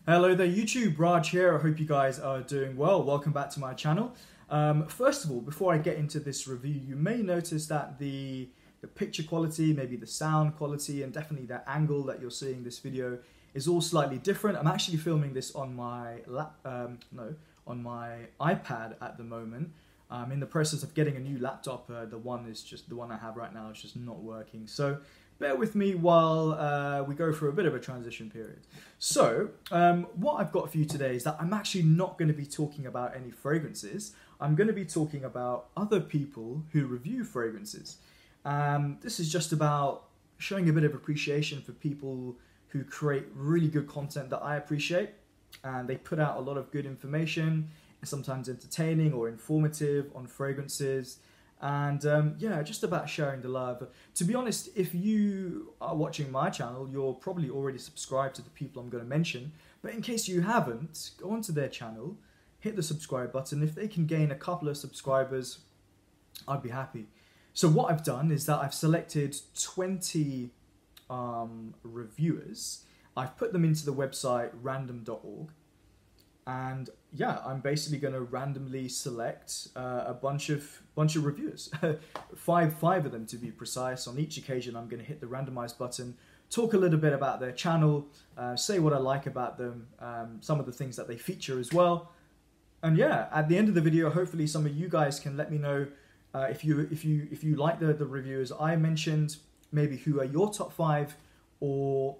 Hello there YouTube, Raj here. I hope you guys are doing well. Welcome back to my channel. First of all, before I get into this review, you may notice that the picture quality, maybe the sound quality, and definitely the angle that you're seeing this video is all slightly different. I'm actually filming this on my on my iPad at the moment. I'm in the process of getting a new laptop. The one I have right now is just not working. So bear with me while we go through a bit of a transition period. So what I've got for you today is that I'm actually not going to be talking about any fragrances. I'm going to be talking about other people who review fragrances. This is just about showing a bit of appreciation for people who create really good content that I appreciate, and they put out a lot of good information, sometimes entertaining or informative on fragrances. And yeah, just about sharing the love. To be honest, if you are watching my channel, you're probably already subscribed to the people I'm going to mention. But in case you haven't, go onto their channel, hit the subscribe button. If they can gain a couple of subscribers, I'd be happy. So what I've done is that I've selected 20 reviewers. I've put them into the website random.org. And yeah, I'm basically going to randomly select a bunch of reviewers, five of them to be precise. On each occasion, I'm going to hit the randomize button, talk a little bit about their channel, say what I like about them, some of the things that they feature as well. And yeah, at the end of the video, hopefully some of you guys can let me know if you like the reviewers I mentioned, maybe who are your top 5 or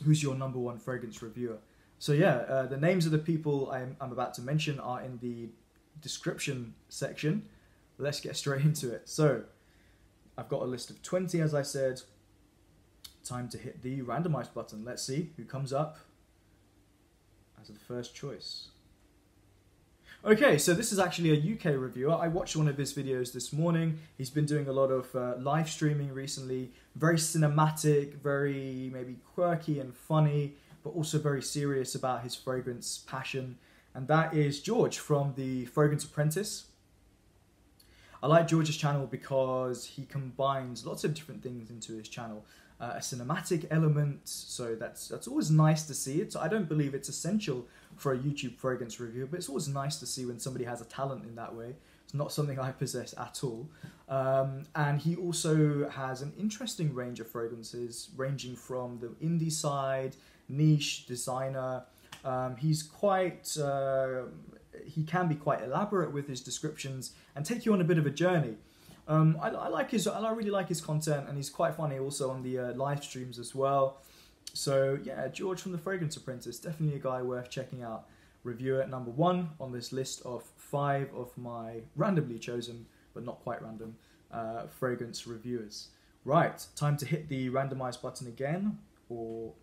who's your #1 fragrance reviewer. So yeah, the names of the people I'm about to mention are in the description section. Let's get straight into it. So I've got a list of 20, as I said. Time to hit the randomize button. Let's see who comes up as the first choice. Okay, so this is actually a UK reviewer. I watched one of his videos this morning. He's been doing a lot of live streaming recently. Very cinematic, very maybe quirky and funny, but also very serious about his fragrance passion. And that is George from the Fragrance Apprentice. I like George's channel because he combines lots of different things into his channel. A cinematic element, so that's always nice to see. I don't believe it's essential for a YouTube fragrance review, but it's always nice to see when somebody has a talent in that way. It's not something I possess at all. And he also has an interesting range of fragrances, ranging from the indie side, niche, designer. He's quite he can be quite elaborate with his descriptions and take you on a bit of a journey. I really like his content, and he's quite funny also on the live streams as well. So yeah, George from the Fragrance Apprentice, definitely a guy worth checking out. Reviewer at #1 on this list of 5 of my randomly chosen, but not quite random, fragrance reviewers. Right, time to hit the randomize button again, or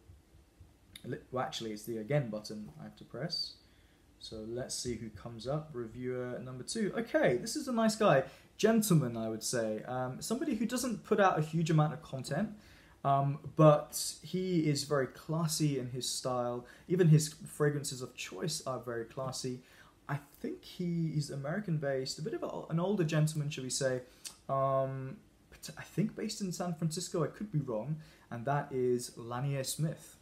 well, actually it's the again button I have to press. So let's see who comes up. Reviewer #2. Okay, this is a nice guy. Gentleman, I would say. Somebody who doesn't put out a huge amount of content, but he is very classy in his style. Even his fragrances of choice are very classy. I think he's American-based, a bit of an older gentleman, shall we say. I think based in San Francisco, I could be wrong, and that is Lanier Smith.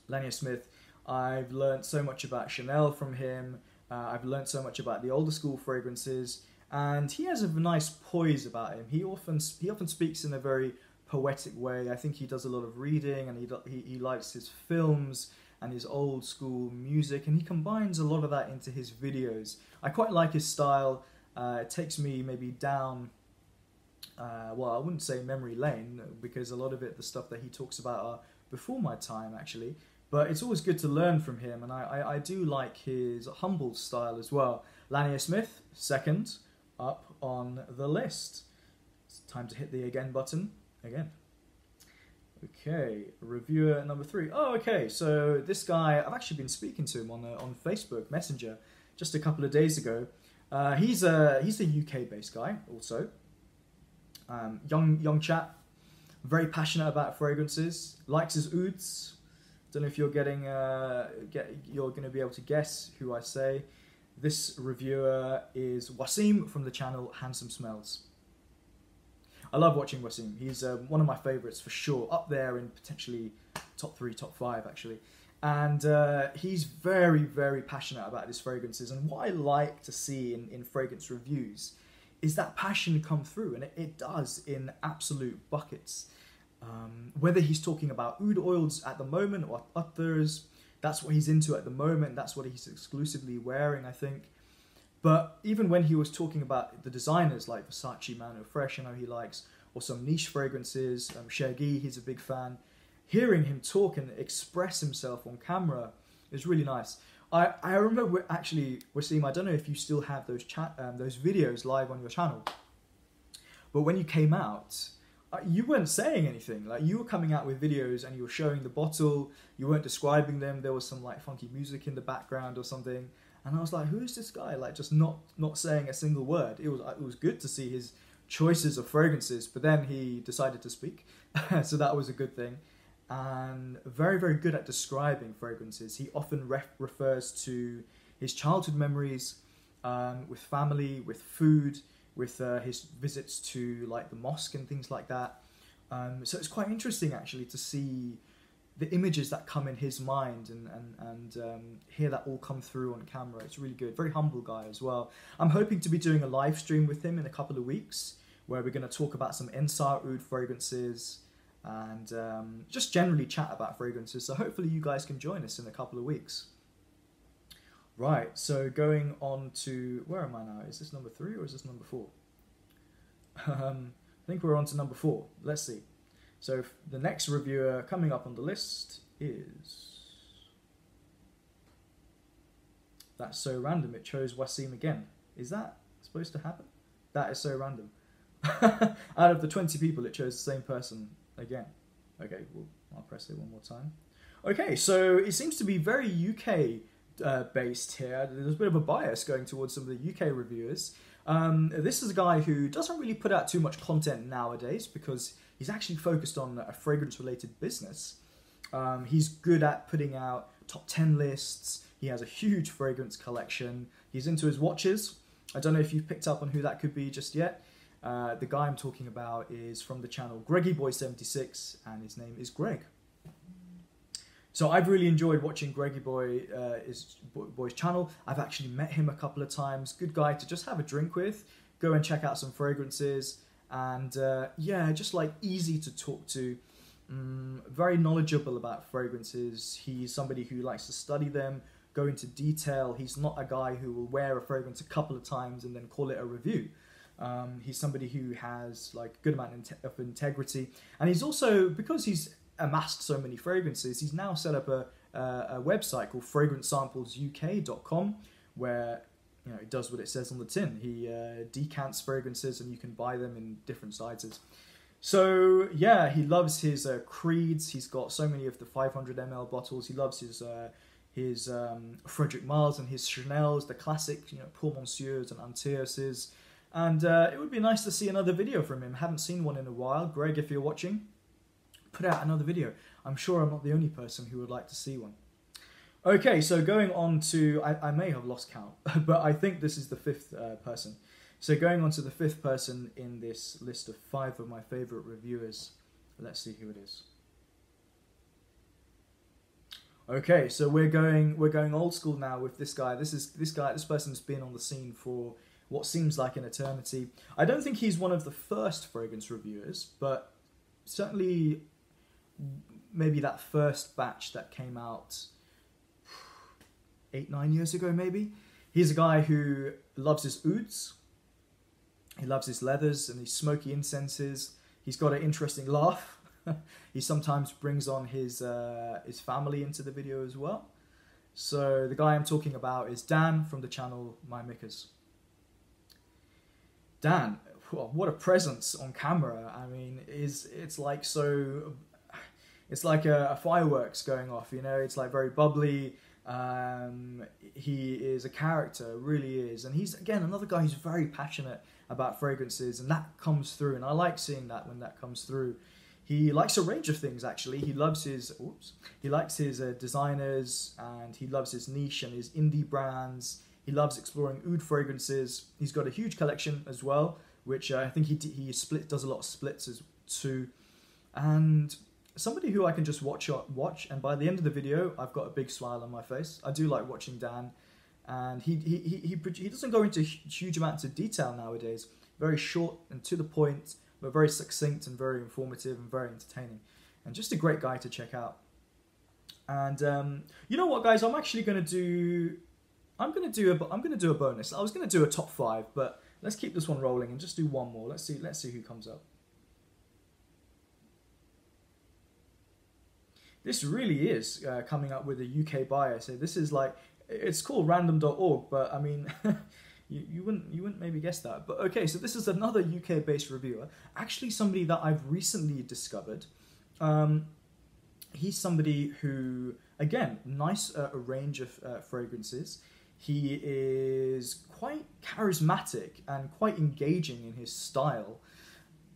Lanier Smith, I've learned so much about Chanel from him. I've learned so much about the older school fragrances, and he has a nice poise about him. He often speaks in a very poetic way. I think he does a lot of reading, and he likes his films and his old school music, and he combines a lot of that into his videos. I quite like his style. It takes me maybe down, well, I wouldn't say memory lane, because a lot of it, the stuff that he talks about, are before my time actually. But it's always good to learn from him, and I do like his humble style as well. Lanier Smith, second up on the list. It's time to hit the again button again. Okay, reviewer #3. Oh, okay, so this guy, I've actually been speaking to him on Facebook Messenger just a couple of days ago. He's a UK-based guy also. Young chap, very passionate about fragrances, likes his ouds. Don't know if you're you're going to be able to guess who I say. This reviewer is Wasim from the channel Handsome Smells. I love watching Wasim. He's one of my favorites for sure, up there in potentially top 3, top 5 actually. And he's very, very passionate about his fragrances. And what I like to see in fragrance reviews is that passion come through, and it does in absolute buckets. Whether he's talking about oud oils at the moment or others, that's what he's into at the moment. That's what he's exclusively wearing, I think. But even when he was talking about the designers like Versace, Mano Fresh, I know he likes, or some niche fragrances, Chergui, he's a big fan. Hearing him talk and express himself on camera is really nice. I remember Wasim, I don't know if you still have those videos live on your channel, but when you came out, you weren't saying anything. Like, you were coming out with videos and you were showing the bottle, you weren't describing them, there was some like funky music in the background or something, and I was like, who is this guy? Like, just not saying a single word. It was good to see his choices of fragrances, but then he decided to speak, so that was a good thing. And very, very good at describing fragrances. He often refers to his childhood memories with family, with food, with his visits to like the mosque and things like that. So it's quite interesting actually to see the images that come in his mind and hear that all come through on camera. It's really good. Very humble guy as well. I'm hoping to be doing a live stream with him in a couple of weeks where we're going to talk about some Ensar oud fragrances and just generally chat about fragrances. So hopefully you guys can join us in a couple of weeks. Right, so going on to, where am I now? Is this number 3 or is this number 4? I think we're on to number 4. Let's see. So the next reviewer coming up on the list is... That's so random, it chose Wasim again. Is that supposed to happen? That is so random. Out of the 20 people, it chose the same person again. Okay, well, I'll press it one more time. Okay, so it seems to be very UK based here. There's a bit of a bias going towards some of the UK reviewers. This is a guy who doesn't really put out too much content nowadays because he's actually focused on a fragrance-related business. He's good at putting out top 10 lists. He has a huge fragrance collection. He's into his watches. I don't know if you've picked up on who that could be just yet. The guy I'm talking about is from the channel GreggyBoy76, and his name is Greg. So I've really enjoyed watching Greggy Boy's channel. I've actually met him a couple of times. Good guy to just have a drink with. Go and check out some fragrances. And yeah, just like easy to talk to. Very knowledgeable about fragrances. He's somebody who likes to study them, go into detail. He's not a guy who will wear a fragrance a couple of times and then call it a review. He's somebody who has like a good amount of integrity. And he's also, because he's amassed so many fragrances, he's now set up a website called fragrancesamplesuk.com where, you know, it does what it says on the tin. He decants fragrances and you can buy them in different sizes. So yeah, he loves his creeds. He's got so many of the 500 ml bottles. He loves his Frederic Mars and his Chanels, the classic, you know, Pour Monsieurs and Antioches. And it would be nice to see another video from him. Haven't seen one in a while. Greg, if you're watching, put out another video. I'm sure I'm not the only person who would like to see one. Okay, so going on to, I may have lost count, but I think this is the 5th person. So going on to the 5th person in this list of 5 of my favorite reviewers. Let's see who it is. Okay, so we're going old school now with this guy. This person's been on the scene for what seems like an eternity. I don't think he's one of the first fragrance reviewers, but certainly maybe that first batch that came out 8-9 years ago maybe. He's a guy who loves his ouds, he loves his leathers and his smoky incenses. He's got an interesting laugh. He sometimes brings on his family into the video as well. So the guy I'm talking about is Dan from the channel My Mickers. Dan, what a presence on camera. I mean, it's like a fireworks going off, you know. It's like very bubbly. He is a character, really is. And he's, again, another guy who's very passionate about fragrances, and that comes through. And I like seeing that when that comes through. He likes a range of things, actually. He loves his, designers, and he loves his niche and his indie brands. He loves exploring oud fragrances. He's got a huge collection as well, which I think he does a lot of splits as too, and somebody who I can just watch, and by the end of the video, I've got a big smile on my face. I do like watching Dan, and he doesn't go into huge amounts of detail nowadays. Very short and to the point, but very succinct and very informative and very entertaining, and just a great guy to check out. And you know what, guys? I'm actually going to do. I'm going to do a bonus. I was going to do a top 5, but let's keep this one rolling and just do one more. Let's see who comes up. This really is coming up with a UK bias. So this is like, it's called random.org, but I mean, you wouldn't maybe guess that. But okay, so this is another UK-based reviewer. Actually, somebody that I've recently discovered. He's somebody who, again, nice range of fragrances. He is quite charismatic and quite engaging in his style,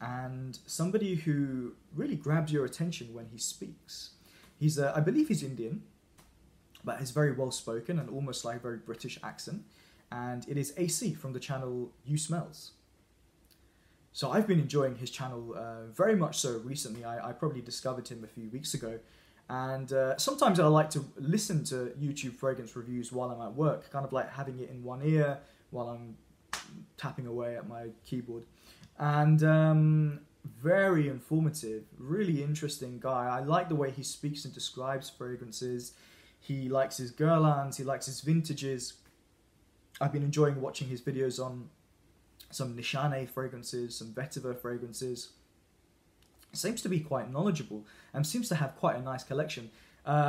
and somebody who really grabs your attention when he speaks. He's, I believe he's Indian, but he's very well spoken and almost like a very British accent. And it is AC from the channel You Smells. So I've been enjoying his channel very much so recently. I probably discovered him a few weeks ago. And sometimes I like to listen to YouTube fragrance reviews while I'm at work, kind of like having it in one ear while I'm tapping away at my keyboard. And very informative, really interesting guy. I like the way he speaks and describes fragrances. He likes his Guerlains, he likes his vintages. I've been enjoying watching his videos on some Nishane fragrances, some vetiver fragrances. Seems to be quite knowledgeable and seems to have quite a nice collection.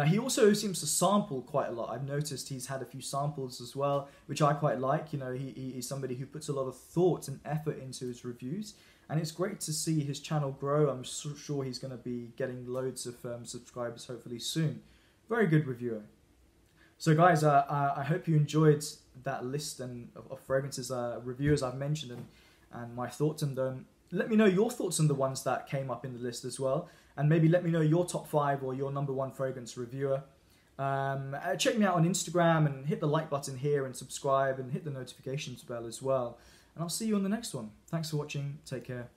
He also seems to sample quite a lot. I've noticed he's had a few samples as well, which I quite like. You know, he's somebody who puts a lot of thought and effort into his reviews, and it's great to see his channel grow. I'm sure he's going to be getting loads of subscribers hopefully soon. Very good reviewer. So guys, I hope you enjoyed that list of fragrances, reviewers I've mentioned, and my thoughts on them. Let me know your thoughts on the ones that came up in the list as well. And maybe let me know your top 5 or your #1 fragrance reviewer. Check me out on Instagram and hit the like button here and subscribe and hit the notifications bell as well. And I'll see you on the next one. Thanks for watching. Take care.